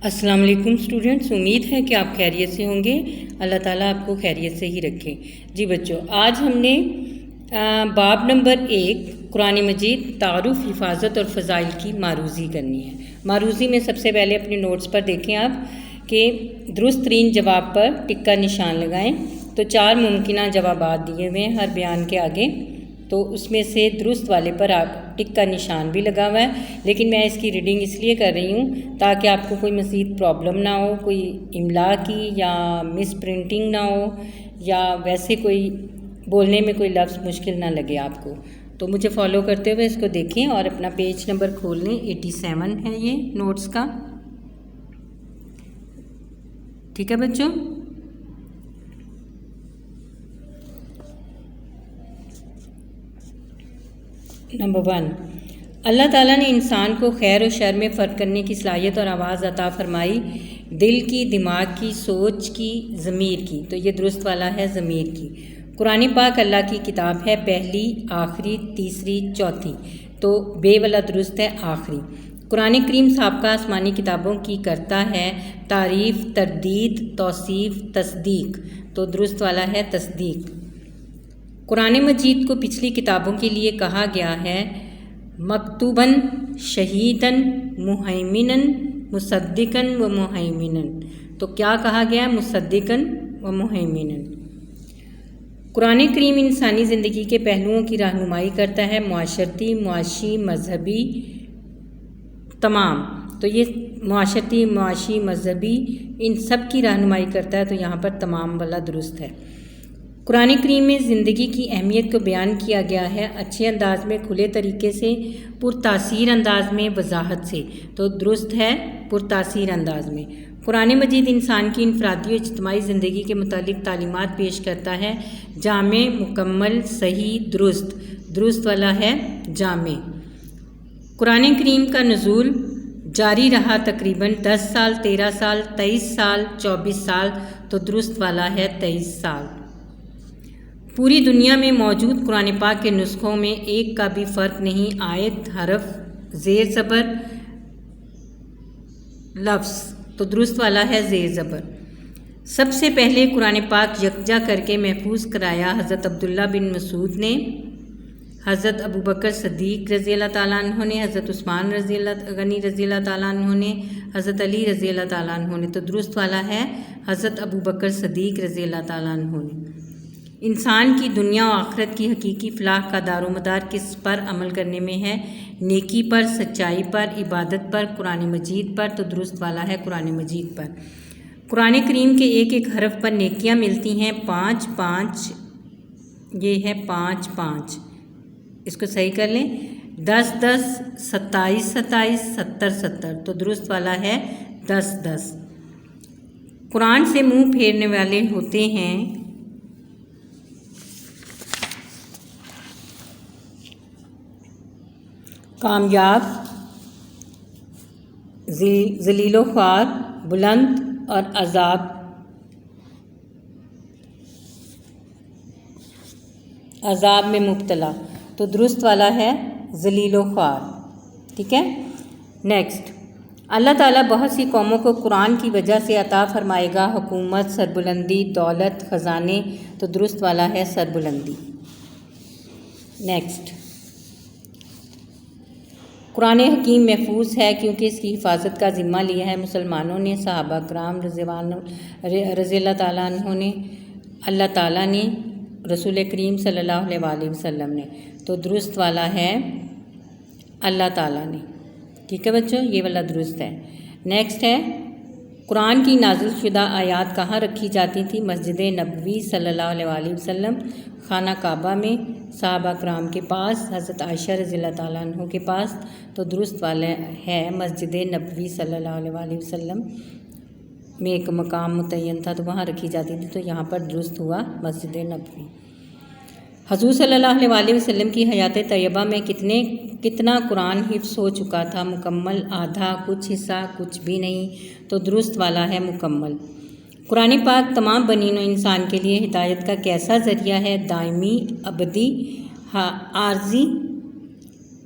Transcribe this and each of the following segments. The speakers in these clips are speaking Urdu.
السلام علیکم اسٹوڈنٹس، امید ہے کہ آپ خیریت سے ہوں گے۔ اللہ تعالیٰ آپ کو خیریت سے ہی رکھے۔ جی بچوں، آج ہم نے باب نمبر 1 قرآن مجید تعارف، حفاظت اور فضائل کی معروضی کرنی ہے۔ معروضی میں سب سے پہلے اپنے نوٹس پر دیکھیں آپ کہ درست ترین جواب پر ٹک کا نشان لگائیں۔ تو 4 ممکنہ جوابات دیے ہوئے ہیں ہر بیان کے آگے، تو اس میں سے درست والے پر آپ ٹک کا نشان بھی لگا ہوا ہے، لیکن میں اس کی ریڈنگ اس لیے کر رہی ہوں تاکہ آپ کو کوئی مزید پرابلم نہ ہو، کوئی املا کی یا مس پرنٹنگ نہ ہو، یا ویسے کوئی بولنے میں کوئی لفظ مشکل نہ لگے آپ کو۔ تو مجھے فالو کرتے ہوئے اس کو دیکھیں اور اپنا پیج نمبر کھول لیں۔ 87 ہے یہ نوٹس کا، ٹھیک ہے بچوں۔ نمبر 1، اللہ تعالیٰ نے انسان کو خیر و شر میں فرق کرنے کی صلاحیت اور آواز عطا فرمائی، دل کی، دماغ کی، سوچ کی، ضمیر کی۔ تو یہ درست والا ہے ضمیر کی۔ قرآن پاک اللہ کی کتاب ہے، پہلی، آخری، تیسری، چوتھی۔ تو بے والا درست ہے، آخری۔ قرآن کریم سابقہ آسمانی کتابوں کی کرتا ہے تعریف، تردید، توصیف، تصدیق۔ تو درست والا ہے تصدیق۔ قرآن مجید کو پچھلی کتابوں کے لیے کہا گیا ہے مکتوباً، شہیداً، مہیمناً، مصدقاً و مہیمناً۔ تو کیا کہا گیا ہے؟ مصدقاً و مہیمناً۔ قرآن کریم انسانی زندگی کے پہلوؤں کی رہنمائی کرتا ہے، معاشرتی، معاشی، مذہبی، تمام۔ تو یہ معاشرتی، معاشی، مذہبی، ان سب کی رہنمائی کرتا ہے، تو یہاں پر تمام والا درست ہے۔ قرآن کریم میں زندگی کی اہمیت کو بیان کیا گیا ہے اچھے انداز میں، کھلے طریقے سے، پرتاثیر انداز میں، وضاحت سے۔ تو درست ہے پرتاثیر انداز میں۔ قرآن مجید انسان کی انفرادی اور اجتماعی زندگی کے متعلق تعلیمات پیش کرتا ہے، جامع، مکمل، صحیح، درست۔ درست والا ہے جامع۔ قرآن کریم کا نزول جاری رہا تقریباً 10 سال، 13 سال، 23 سال، 24 سال۔ تو درست والا ہے 23 سال۔ پوری دنیا میں موجود قرآن پاک کے نسخوں میں ایک کا بھی فرق نہیں، آیت، حرف، زیر زبر، لفظ۔ تو درست والا ہے زیر زبر۔ سب سے پہلے قرآن پاک یکجا کر کے محفوظ کرایا حضرت عبداللہ بن مسعود نے، حضرت ابوبکر صدیق رضی اللہ تعالیٰ عنہ نے، حضرت عثمان غنی رضی اللہ تعالیٰ عنہ نے، حضرت علی رضی اللہ تعالیٰ عنہ نے۔ تو درست والا ہے حضرت ابوبکر صدیق رضی اللہ تعالیٰ عنہ نے۔ انسان کی دنیا و آخرت کی حقیقی فلاح کا دار و مدار کس پر عمل کرنے میں ہے؟ نیکی پر، سچائی پر، عبادت پر، قرآن مجید پر۔ تو درست والا ہے قرآن مجید پر۔ قرآن کریم کے ایک ایک حرف پر نیکیاں ملتی ہیں 5 5۔ یہ ہے 5 5، اس کو صحیح کر لیں، 10 10، 27 27، 70 70۔ تو درست والا ہے 10 10۔ قرآن سے منہ پھیرنے والے ہوتے ہیں کامیاب، ذلیل و خوار، بلند اور عذاب میں مبتلا۔ تو درست والا ہے ذلیل و خوار، ٹھیک ہے۔ نیکسٹ، اللہ تعالیٰ بہت سی قوموں کو قرآن کی وجہ سے عطا فرمائے گا حکومت، سربلندی، دولت، خزانے۔ تو درست والا ہے سربلندی۔ نیکسٹ، قرآن حکیم محفوظ ہے کیونکہ اس کی حفاظت کا ذمہ لیا ہے مسلمانوں نے، صحابہ کرام رضی اللہ تعالیٰ عنہ نے، اللہ تعالیٰ نے، رسول کریم صلی اللہ علیہ وآلہ وسلم نے۔ تو درست والا ہے اللہ تعالیٰ نے، ٹھیک ہے بچوں، یہ والا درست ہے۔ نیکسٹ ہے، قرآن کی نازل شدہ آیات کہاں رکھی جاتی تھی؟ مسجد نبوی صلی اللہ علیہ وآلہ وسلم، خانہ کعبہ میں، صحابہ کرام کے پاس، حضرت عائشہ رضی اللہ تعالیٰ عنہ کے پاس۔ تو درست والا ہے مسجد نبوی صلی اللہ علیہ وآلہ وسلم میں ایک مقام متعین تھا تو وہاں رکھی جاتی تھی، تو یہاں پر درست ہوا مسجد نبوی۔ حضور صلی اللہ علیہ وآلہ وسلم کی حیات طیبہ میں کتنا قرآن حفظ ہو چکا تھا؟ مکمل، آدھا، کچھ حصہ، کچھ بھی نہیں۔ تو درست والا ہے مکمل۔ قرآن پاک تمام بنی نوع انسان کے لیے ہدایت کا کیسا ذریعہ ہے؟ دائمی، ابدی، عارضی،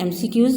MCQs,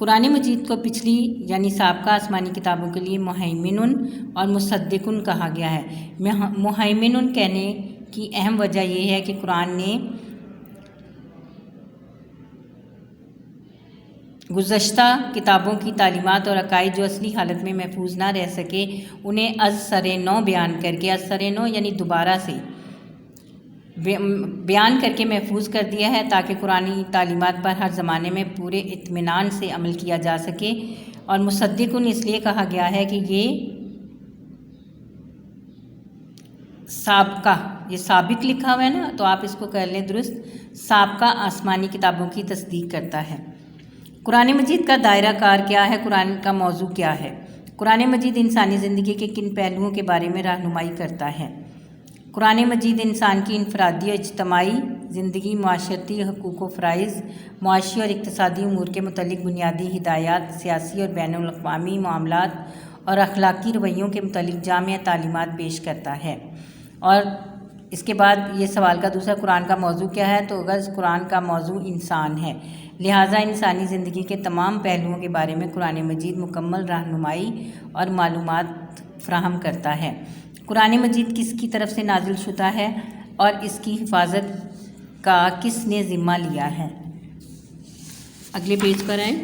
قرآن مجید کو پچھلی یعنی سابقہ آسمانی کتابوں کے لیے مہیمن اور مصدق کہا گیا ہے۔ مہیمن کہنے کی اہم وجہ یہ ہے کہ قرآن نے گزشتہ کتابوں کی تعلیمات اور عقائد جو اصلی حالت میں محفوظ نہ رہ سکے انہیں از سر نو بیان کر کے، از سر نو یعنی دوبارہ سے بیان کر کے محفوظ کر دیا ہے تاکہ قرآنی تعلیمات پر ہر زمانے میں پورے اطمینان سے عمل کیا جا سکے۔ اور مصدق اس لیے کہا گیا ہے کہ یہ سابق لکھا ہوا ہے نا، تو آپ اس کو کر لیں درست، سابقہ آسمانی کتابوں کی تصدیق کرتا ہے۔ قرآن مجید کا دائرہ کار کیا ہے؟ قرآن کا موضوع کیا ہے؟ قرآن مجید انسانی زندگی کے کن پہلوؤں کے بارے میں رہنمائی کرتا ہے؟ قرآن مجید انسان کی انفرادی اور اجتماعی زندگی، معاشرتی حقوق و فرائض، معاشی اور اقتصادی امور کے متعلق بنیادی ہدایات، سیاسی اور بین الاقوامی معاملات اور اخلاقی رویوں کے متعلق جامع تعلیمات پیش کرتا ہے۔ اور اس کے بعد یہ سوال کا دوسرا، قرآن کا موضوع کیا ہے؟ تو غرض قرآن کا موضوع انسان ہے، لہٰذا انسانی زندگی کے تمام پہلوؤں کے بارے میں قرآن مجید مکمل رہنمائی اور معلومات فراہم کرتا ہے۔ قرآن مجید کس کی طرف سے نازل شدہ ہے اور اس کی حفاظت کا کس نے ذمہ لیا ہے؟ اگلے پیج پر آئیں۔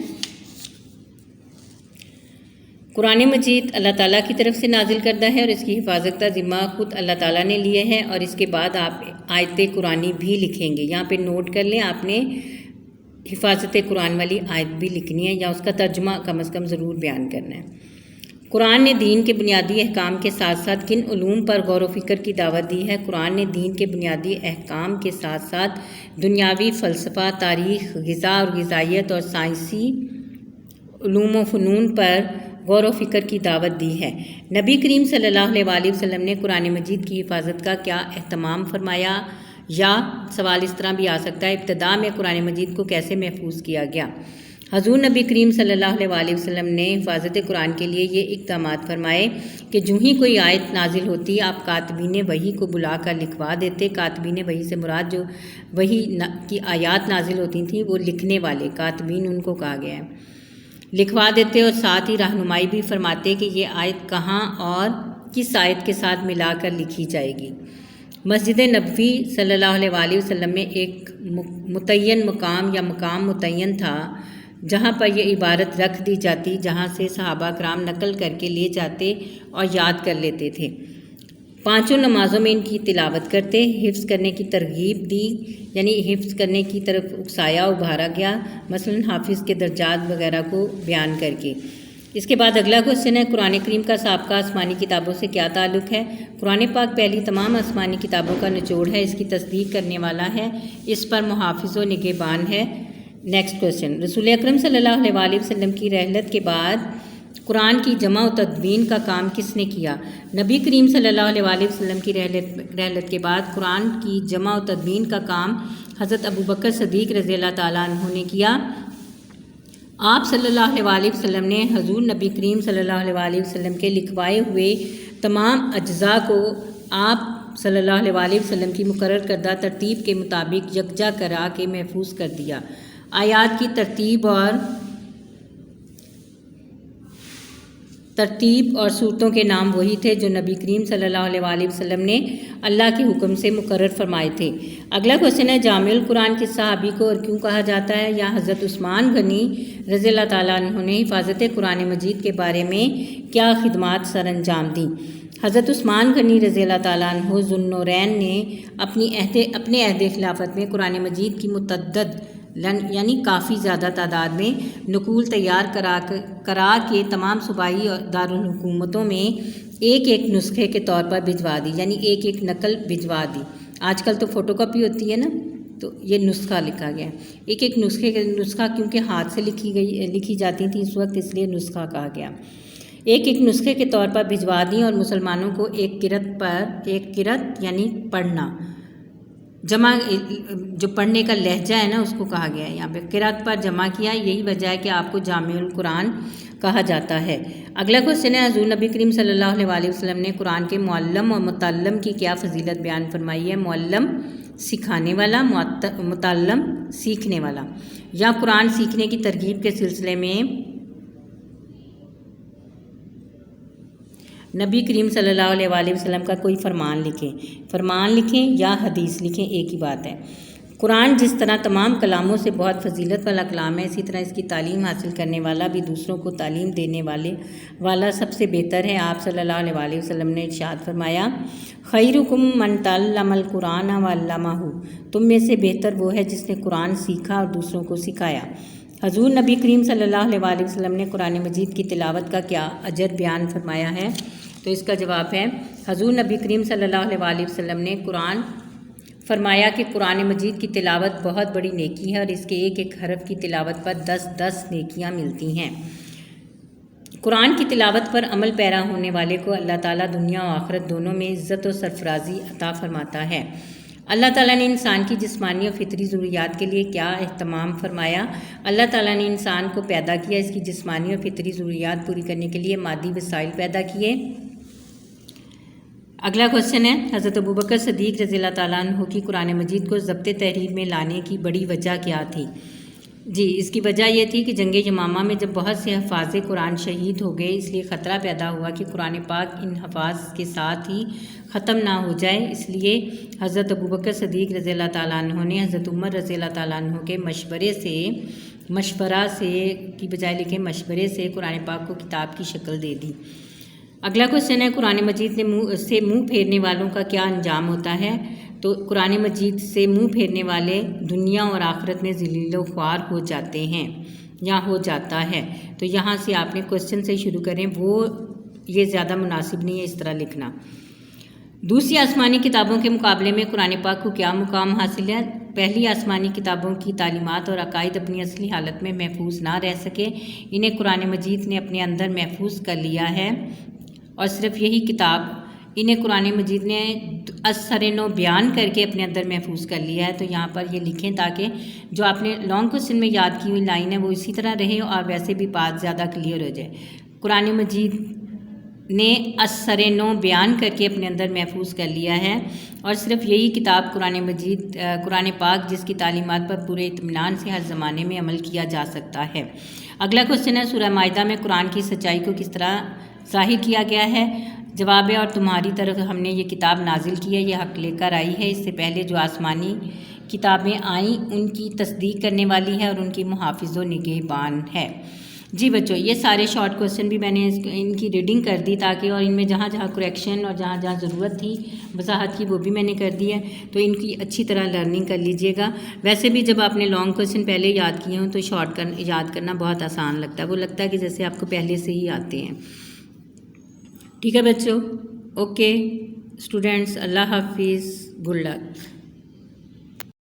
قرآن مجید اللہ تعالیٰ کی طرف سے نازل کردہ ہے اور اس کی حفاظت کا ذمہ خود اللہ تعالیٰ نے لیے ہے، اور اس کے بعد آپ آیت قرآنی بھی لکھیں گے، یہاں پہ نوٹ کر لیں، آپ نے حفاظت قرآن والی آیت بھی لکھنی ہے یا اس کا ترجمہ کم از کم ضرور بیان کرنا ہے۔ قرآن نے دین کے بنیادی احکام کے ساتھ ساتھ کن علوم پر غور و فکر کی دعوت دی ہے؟ قرآن نے دین کے بنیادی احکام کے ساتھ ساتھ دنیاوی فلسفہ، تاریخ، غذا اور غذائیت اور سائنسی علوم و فنون پر غور و فکر کی دعوت دی ہے۔ نبی کریم صلی اللہ علیہ وسلم نے قرآن مجید کی حفاظت کا کیا اہتمام فرمایا؟ یا سوال اس طرح بھی آ سکتا ہے، ابتدا میں قرآن مجید کو کیسے محفوظ کیا گیا؟ حضور نبی کریم صلی اللہ علیہ وسلم نے حفاظت قرآن کے لیے یہ اقدامات فرمائے کہ جو ہی کوئی آیت نازل ہوتی آپ کاتبین وحی کو بلا کر لکھوا دیتے۔ کاتبین وحی سے مراد جو وحی کی آیات نازل ہوتی تھیں وہ لکھنے والے کاتبین ان کو کہا گیا ہے، لکھوا دیتے اور ساتھ ہی رہنمائی بھی فرماتے کہ یہ آیت کہاں اور کس آیت کے ساتھ ملا کر لکھی جائے گی۔ مسجد نبوی صلی اللہ علیہ وسلم میں ایک متعین مقام یا مقام متعین تھا جہاں پر یہ عبارت رکھ دی جاتی، جہاں سے صحابہ کرام نقل کر کے لے جاتے اور یاد کر لیتے تھے۔ پانچوں نمازوں میں ان کی تلاوت کرتے، حفظ کرنے کی ترغیب دی، یعنی حفظ کرنے کی طرف اکسایا، ابھارا گیا، مثلاً حافظ کے درجات وغیرہ کو بیان کر کے۔ اس کے بعد اگلا کوشچن ہے، قرآن کریم کا سابقہ آسمانی کتابوں سے کیا تعلق ہے؟ قرآن پاک پہلی تمام آسمانی کتابوں کا نچوڑ ہے، اس کی تصدیق کرنے والا ہے، اس پر محافظ و نگہبان ہے۔ نیکسٹ کوشچن، رسول اکرم صلی اللہ علیہ وسلم کی رحلت کے بعد قرآن کی جمع و تدوین کا کام کس نے کیا؟ نبی کریم صلی اللہ علیہ وسلم کی رحلت کے بعد قرآن کی جمع و تدوین کا کام حضرت ابوبکر صدیق رضی اللہ تعالیٰ عنہ نے کیا۔ آپ صلی اللہ علیہ وسلم نے حضور نبی کریم صلی اللہ علیہ وسلم کے لکھوائے ہوئے تمام اجزاء کو آپ صلی اللہ علیہ وسلم کی مقرر کردہ ترتیب کے مطابق یکجا کرا کے محفوظ کر دیا۔ آیات کی ترتیب اور صورتوں کے نام وہی تھے جو نبی کریم صلی اللہ علیہ وسلم نے اللہ کے حکم سے مقرر فرمائے تھے۔ اگلا کوشچن ہے، جامع القرآن کس صحابی کو اور کیوں کہا جاتا ہے؟ یا حضرت عثمان غنی رضی اللہ تعالیٰ عنہ نے حفاظت قرآن مجید کے بارے میں کیا خدمات سر انجام دیں؟ حضرت عثمان غنی رضی اللہ تعالیٰ عنہ ذو النورین نے اپنے عہد خلافت میں قرآن مجید کی متعدد یعنی کافی زیادہ تعداد میں نقول تیار کرا کے تمام صوبائی دارالحکومتوں میں ایک ایک نسخے کے طور پر بھجوا دی، یعنی ایک ایک نقل بھجوا دی۔ آج کل تو فوٹو کاپی ہوتی ہے نا، تو یہ نسخہ لکھا گیا، ایک ایک نسخہ کیونکہ ہاتھ سے لکھی جاتی تھی اس وقت، اس لیے نسخہ کہا گیا۔ ایک ایک نسخے کے طور پر بھجوا دیں اور مسلمانوں کو ایک قرأت یعنی پڑھنا، جمع جو پڑھنے کا لہجہ ہے نا اس کو کہا گیا ہے، یہاں پہ قرأت پر جمع کیا، یہی وجہ ہے کہ آپ کو جامع القرآن کہا جاتا ہے۔ اگلا کوشچن ہے، حضور نبی کریم صلی اللہ علیہ وسلم نے قرآن کے معلم اور متعلم کی کیا فضیلت بیان فرمائی ہے؟ معلم سکھانے والا، متعلم سیکھنے والا، یا قرآن سیکھنے کی ترغیب کے سلسلے میں نبی کریم صلی اللہ علیہ وآلہ وسلم کا کوئی فرمان لکھیں یا حدیث لکھیں، ایک ہی بات ہے۔ قرآن جس طرح تمام کلاموں سے بہت فضیلت والا کلام ہے، اسی طرح اس کی تعلیم حاصل کرنے والا بھی دوسروں کو تعلیم دینے والا سب سے بہتر ہے۔ آپ صلی اللہ علیہ وآلہ وسلم نے ارشاد فرمایا، خیرکم من تعلم القرآن وعلمہ، تم میں سے بہتر وہ ہے جس نے قرآن سیکھا اور دوسروں کو سکھایا۔ حضور نبی کریم صلی اللہ علیہ وآلہ وسلم نے قرآن مجید کی تلاوت کا کیا اجر بیان فرمایا ہے؟ تو اس کا جواب ہے، حضور نبی کریم صلی اللہ علیہ وآلہ وسلم نے فرمایا کہ قرآن مجید کی تلاوت بہت بڑی نیکی ہے اور اس کے ایک ایک حرف کی تلاوت پر 10 نیکیاں ملتی ہیں۔ قرآن کی تلاوت پر عمل پیرا ہونے والے کو اللہ تعالیٰ دنیا و آخرت دونوں میں عزت و سرفرازی عطا فرماتا ہے۔ اللہ تعالیٰ نے انسان کی جسمانی اور فطری ضروریات کے لیے کیا اہتمام فرمایا؟ اللہ تعالیٰ نے انسان کو پیدا کیا، اس کی جسمانی اور فطری ضروریات پوری کرنے کے لیے مادی وسائل پیدا کیے۔ اگلا کوشچن ہے، حضرت ابوبکر صدیق رضی اللہ تعالیٰ عنہ کی قرآن مجید کو ضبط تحریر میں لانے کی بڑی وجہ کیا تھی؟ جی، اس کی وجہ یہ تھی کہ جنگ یمامہ میں جب بہت سے حفاظ قرآن شہید ہو گئے، اس لیے خطرہ پیدا ہوا کہ قرآن پاک ان حفاظ کے ساتھ ہی ختم نہ ہو جائے۔ اس لیے حضرت ابوبکر صدیق رضی اللہ تعالیٰ عنہ نے حضرت عمر رضی اللہ تعالیٰ عنہ کے مشورہ سے کی بجائے لکھے مشورے سے قرآن پاک کو کتاب کی شکل دے دی۔ اگلا کوشچن ہے، قرآن مجید سے منہ پھیرنے والوں کا کیا انجام ہوتا ہے؟ تو قرآن مجید سے منہ پھیرنے والے دنیا اور آخرت میں ذلیل و خوار ہو جاتے ہیں یا ہو جاتا ہے۔ تو یہاں سے آپ نے کوشچن سے شروع کریں، یہ زیادہ مناسب نہیں ہے اس طرح لکھنا۔ دوسری آسمانی کتابوں کے مقابلے میں قرآن پاک کو کیا مقام حاصل ہے؟ پہلی آسمانی کتابوں کی تعلیمات اور عقائد اپنی اصلی حالت میں محفوظ نہ رہ سکے، انہیں قرآن مجید نے اپنے اندر محفوظ کر لیا ہے، اور صرف یہی کتاب انہیں قرآن مجید نے اثر نو بیان کر کے اپنے اندر محفوظ کر لیا ہے۔ تو یہاں پر یہ لکھیں تاکہ جو آپ نے لانگ کوشچن میں یاد کی ہوئی لائن ہے وہ اسی طرح رہے اور ویسے بھی بات زیادہ کلیئر ہو جائے۔ قرآن مجید نے اثر نو بیان کر کے اپنے اندر محفوظ کر لیا ہے، اور صرف یہی کتاب قرآن پاک جس کی تعلیمات پر پورے اطمینان سے ہر زمانے میں عمل کیا جا سکتا ہے۔ اگلا کوشچن ہے، سورہ مائدہ میں قرآن کی سچائی کو کس طرح ظاہر کیا گیا ہے؟ جواب ہے، اور تمہاری طرف ہم نے یہ کتاب نازل کی ہے، یہ حق لے کر آئی ہے، اس سے پہلے جو آسمانی کتابیں آئیں ان کی تصدیق کرنے والی ہے اور ان کی محافظ و نگہبان ہے۔ جی بچوں، یہ سارے شارٹ کوشچن بھی میں نے ان کی ریڈنگ کر دی تاکہ، اور ان میں جہاں جہاں کریکشن اور جہاں جہاں ضرورت تھی وضاحت کی وہ بھی میں نے کر دی ہے، تو ان کی اچھی طرح لرننگ کر لیجئے گا۔ ویسے بھی جب آپ نے لانگ کوشچن پہلے یاد کیے ہوں تو شارٹ یاد کرنا بہت آسان لگتا ہے، وہ لگتا ہے کہ جیسے آپ کو پہلے سے ہی آتے ہیں۔ ٹھیک ہے بچوں، اوکے اسٹوڈنٹس، اللہ حافظ، گڈ لک۔